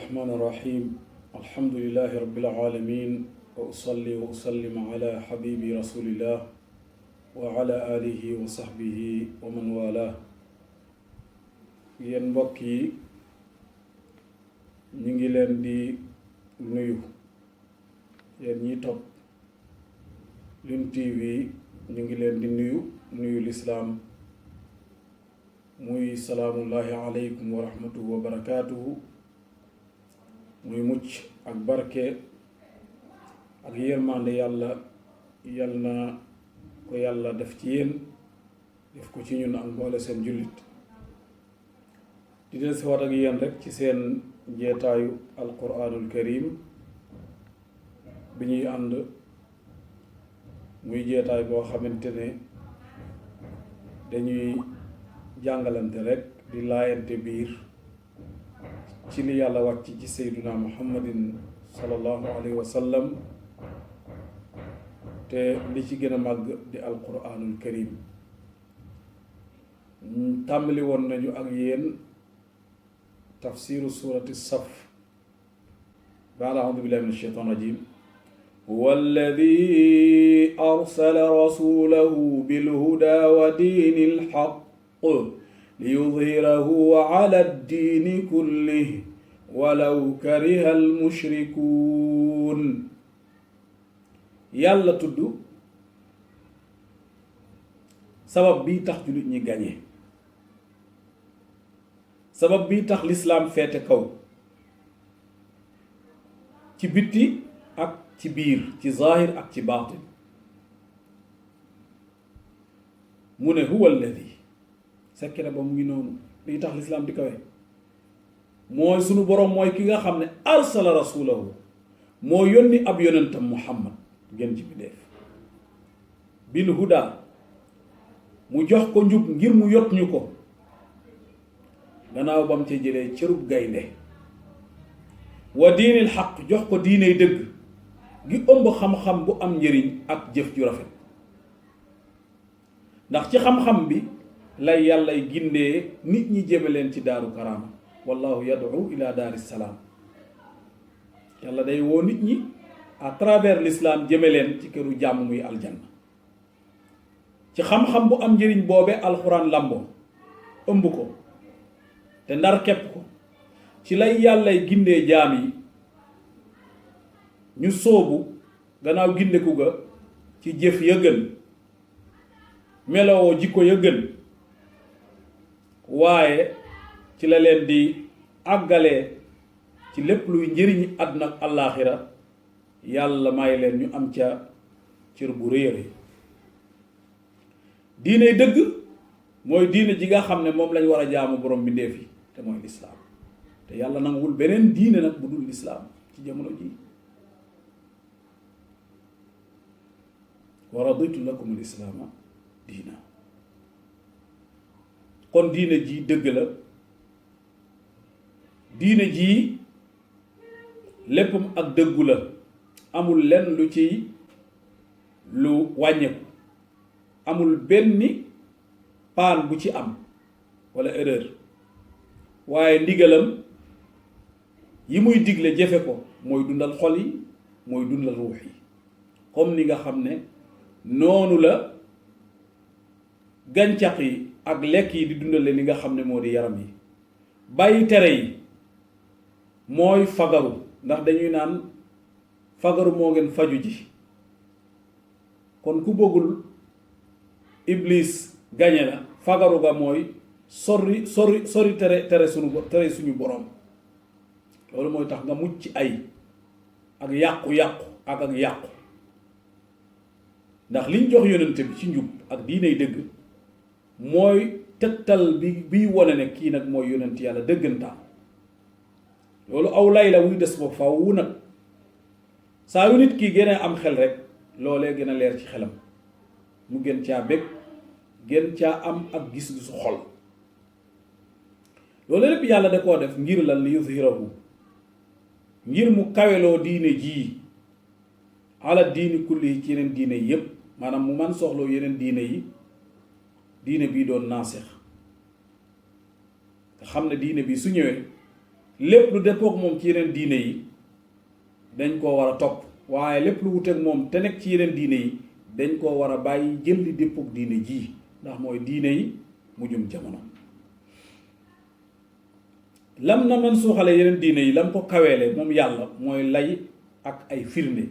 الرحمن الرحيم الحمد لله رب العالمين وأصلي وأسلم على حبيبي رسول الله وعلى آله وصحبه ومن والاه yéen mbokk yi ñu ngi leen di nuyu yéen ñi topp Lune TV ñu ngi leen di nuyu lislaam muy salaamullahi aleykum wa rahmatuhu wa barakaatuhu muy mucc ak barke ak yërmande yàlla yal na ko yàlla def ci yéen def ko ci ñun ak mboole seen jullit di del si waat ak yéen rek ci seen jeetaayu alquranul karim bi ñuy ànd muy jeetaay boo xamante ne dañuy jàngalante rek di laayante biir ci li yàlla wàcc ci sayduna muhammadin sallallahu alayhi wa sallam te li ci gën a màgg di alquranul karim tàmbali woon nañu ak yéen tafsiru surati saf baada audu billahi min ashaitan rajim huwa alladi arsala rasulahu bilhuda wa diini alxaq liyudhirahu ala ddiini kullih walaw kariha almushrikuun yàlla tudd sabab bii tax jullit ñi gañe sabab bii tax lislaam feete kaw ci bitti ak ci biir ci zaahir ak ci baatin mu ne huwa alladi sekkere ba mu ngi noonu lii tax lislaam di kawe mooy sunu boroom mooy ki nga xam ne arsala rasulahu moo yónni ab yonentam muhammad gën ci bindéef bil huda mu jox ko njub ngir mu yot ñu ko gannaaw ba mu ca jëlee cërub gaynde wa diinil xaq jox ko diiney dëgg gi ëmb xam-xam bu am njëriñ ak jëf ju rafet ndax ci xam-xam bi lay yàllay gindee nit ñi jëme leen ci daaru karaama wallahu yad'u ila daari salaam yàlla day woo nit ñi à travers l'islam jëme leen ci këru jàmm muy aljanna ci xam-xam bu am njëriñ boobe alxuraan lamboo ëmb ko te ndar kepp ko ci lay yàllay gindee jaam yi ñu sóobu gannaaw gindeku ga ci jëf ya gën melowoo jikko ya gën waaye ci la leen di àggalee ci lépp luy njëriñ àdduna ak àllaaxira yàlla may leen ñu am ca cër bu rëy a rëy diine dëgg mooy diine ji nga xam ne moom lañ war a jaamu borom bi ndeef yi te mooy lislaam te yàlla nanguwul beneen diine nag bu dul lislaam ci jamono ji wa raditu lakum lislaama diina kon diine ji dëgg la diine ji léppam ak dëggu la amul lenn lu ci lu wàññeeku amul benn paan bu ci am walla erreur waaye ndigalam yi muy digle jëfe ko mooy dundal xol yi mooy dundal ruux yi comme ni nga xam ne noonu la gàncax yi ak lekk yi di dundale li nga xam ne moo di yaram yi bàyyi tere yi mooy fagaru ndax dañuy naan fagaru moo ngeen faju ji kon ku bëggul iblis gañe la fagaru ga mooy sori tere suñu borom loolu mooy tax nga mucc ay ak yàqu-yàqu ak yàqu ndax liñ jox yonente bi ci njub ak diiney dëgg mooy tegtal biy wone ne kii nag mooy yonent yàlla dëggantaan loolu aw lay la wuy des ba faw nag saa yu nit ki gën a am xel rek loolee gën a leer ci xelam mu gën caa bég gën caa am ak gis-gisu xol loolu lépp yàlla da koo def ngir lan li yuzhirahu ngir mu kaweloo diine jii ala diini kulli yi ci yeneen diine yi yépp maanaam mu man soxloo yeneen diine yi diine bii doon naasix nga xam ne diine bi su ñëwee lépp lu dëppook moom ci yeneen diine yi dañ koo war a topp waaye lépp lu wuteek moom te nekk ci yeneen diine yi dañ koo war a bàyyi jël li dëppook diine ji ndax mooy diine yi mujjum jamono. lam na man suuxale yeneen diine yi lam ko kaweele moom yàlla mooy lay ak ay firnde.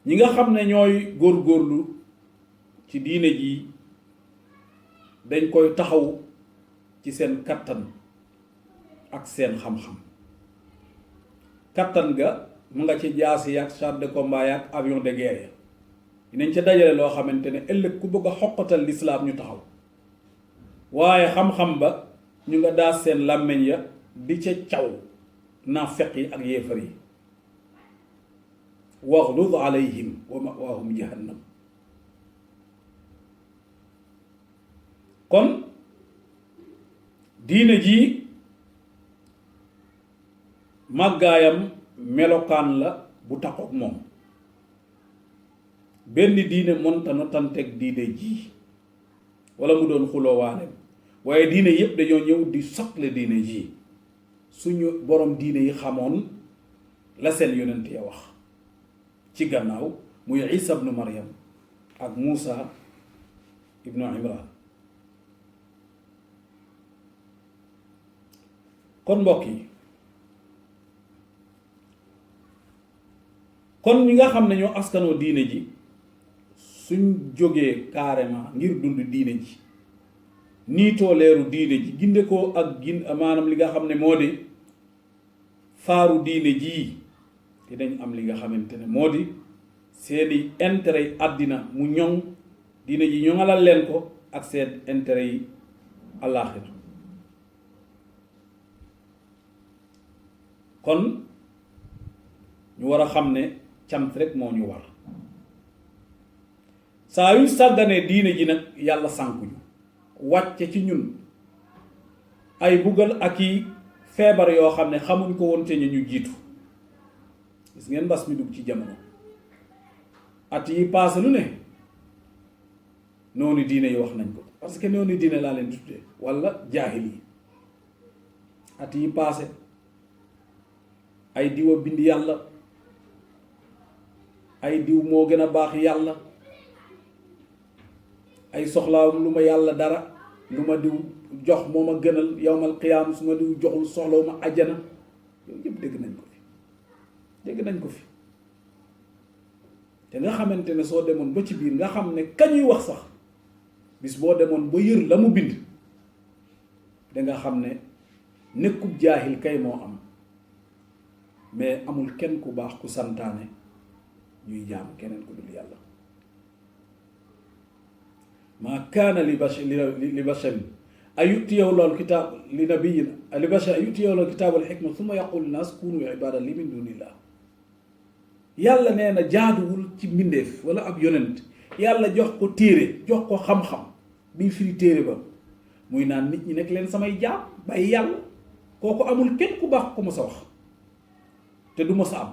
ñi nga xam ne ñooy góorgóorlu ci diine ji dañ koy taxaw ci seen kattan ak seen xam-xam. kattan ga mu nga ci jaasi ak char de combat ak avion de guerre dinañ ca dajale loo xamante ne ëllëg ku bëgg a xoqatal lislaam ñu taxaw waaye xam-xam ba ñu nga daas seen làmmiñ ya di ca caw naafeq yi ak yéefar yi. waxlud alayhim wa mawaahum jahannam. kon diine ji màggaayam melokaan la bu taxook moom benn diine monta notanteeg diine ji wala mu doon xuloowaaleem waaye diine yépp dañoo ñëw di sotle diine ji suñu borom diine yi xamoon la seen yonent ya wax ci gannaaw muy Isa ibnu Maryam ak Muusa ibnu Imran. kon mbokk yi kon ñi nga xam ne ñoo askanoo diine ji suñ jógee carrément ngir dund diine ji niitoo leeru diine ji ginde ko ak maanaam li nga xam ne moo di faaru diine jii dinañ am li nga xamante ne moo di seeni intérêt yi àddina mu ñoŋ diine ji ñoŋalal leen ko ak seen intérêt yi àllaaxira. kon ñu war a xam ne cant rek moo ñu war saa yu sàgganee diine ji nag yàlla sànkuñu wàcce ci ñun ay buggal ak i feebar yoo xam ne xamuñ ko woon te ñu jiitu. gis ngeen mbas mi dugg ci jamono at yi paase lu ne noonu diine yi wax nañ ko parce que noonu diine laa leen di tuddee walla jaahil yi at yi paase ay diw a bind yàlla ay diw moo gën a baax yàlla ay soxlaawum lu ma yàlla dara lu ma diw jox moo ma gënal yawmal qiyaam su ma diw joxul soxlawu ma ajjana yooyu yëpp dégg nañ ko fi te nga xamante ne soo demoon ba ci biir nga xam ne kañuy wax sax bis boo demoon ba yër la mu bind danga xam ne nekkub jaahil kay moo am mais amul kenn ku baax ku santaane ñuy jaam keneen ku dul yàlla. maa kaana li basharin an yu'tiyahu llaahu al-kitaab li nabiyyin li basharin an yu'tiyahu llaahu al-kitaab wal hikma summa yaqulu linnaas kuunu ibaadan li min duunillah. yàlla nee na jaaduwul ci mbindeef wala ab yonent yàlla jox ko téere jox ko xam-xam bii firi téere ba muy naan nit ñi nekk leen samay jaam bàyyi yàlla kooku amul kenn ku baax ku mës a wax te du mës a am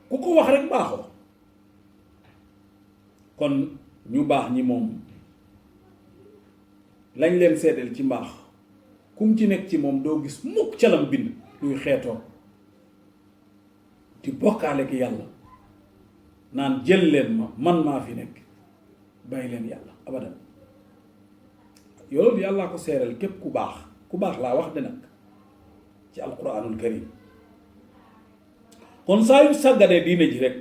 ku ko wax rek baaxoo. kon ñu baax ñi moom lañ leen seddal ci mbaax kum ci nekk ci moom doo gis mukk calam bind luy xeetoo di bokkaale ki yàlla naan jël leen ma man maa fi nekk bàyyi leen yàlla abadan. yoolu yàllaa ko seeral képp ku baax laa wax de nag ci alquranul karim. kon saa yu sàgganee diine ji rek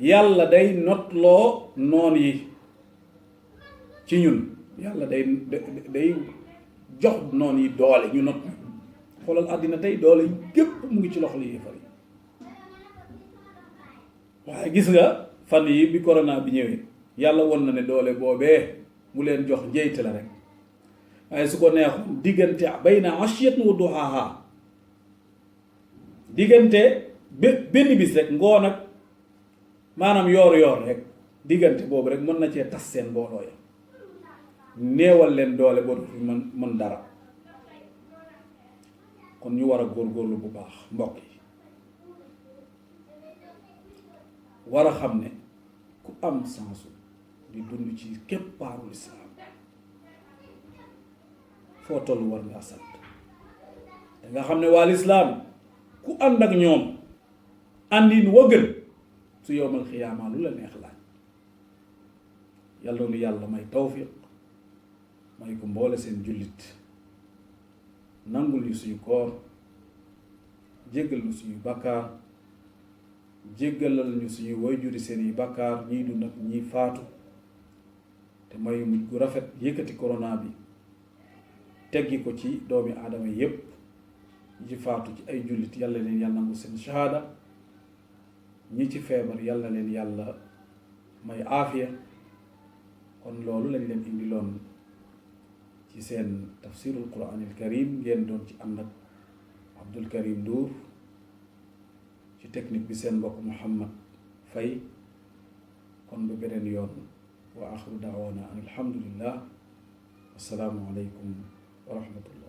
yàlla day notloo noon yi ci ñun yàlla day jox noon yi doole ñu not. xoolal àddina tey doole yi gépp mu ngi ci loxo li yéefar yi waaye gis nga fan yi bi corona bi ñëwee yàlla won na ne doole boobee mu leen jox njeyte la rek waaye su ko neexoon diggante bayna ashiyat wa duhaaha diggante benn bis rek ngoon ak maanaam yoor rek diggante boobu rek mën na cee tas seen mbooloo ya néewal leen doole boo fi mën dara. kon ñu war a góorgóorlu bu baax mbokk yi war a xam ne ku am sansu di dund ci képp paarul islaam foo tollu war ngaa sant nga xam ne waa lislaam ku ànd ak ñoom àndin wa gën su yowmal xiyaama lu la neex laaj. yàlla nu yàlla may tawfiq may ko mboole seen jullit, nangul ñu suñu koor, jéggal ñu suñu bàkkaar, jéggalal ñu suñu wayjuri seeni bàkkaar ñiy dund ak ñiy faatu, te may mujj gu rafet yëkkati corona bi teggi ko ci doomi aadama yépp ñi ci faatu ci ay jullit yàlla leen yàlla nangu seen shahada, ñi ci feebar yàlla leen yàlla may aafiya. kon loolu lañ leen indiloon ci seen tafsirul quranil karim, ngeen doon ci ànd ak Abdul Karim Ndour, ci technique bi seen mbokk Muhammad Faye. kon ba beneen yoon, wa axiru daawana an alhamdulillah, wassalaamu aleykum wa rahmatullah.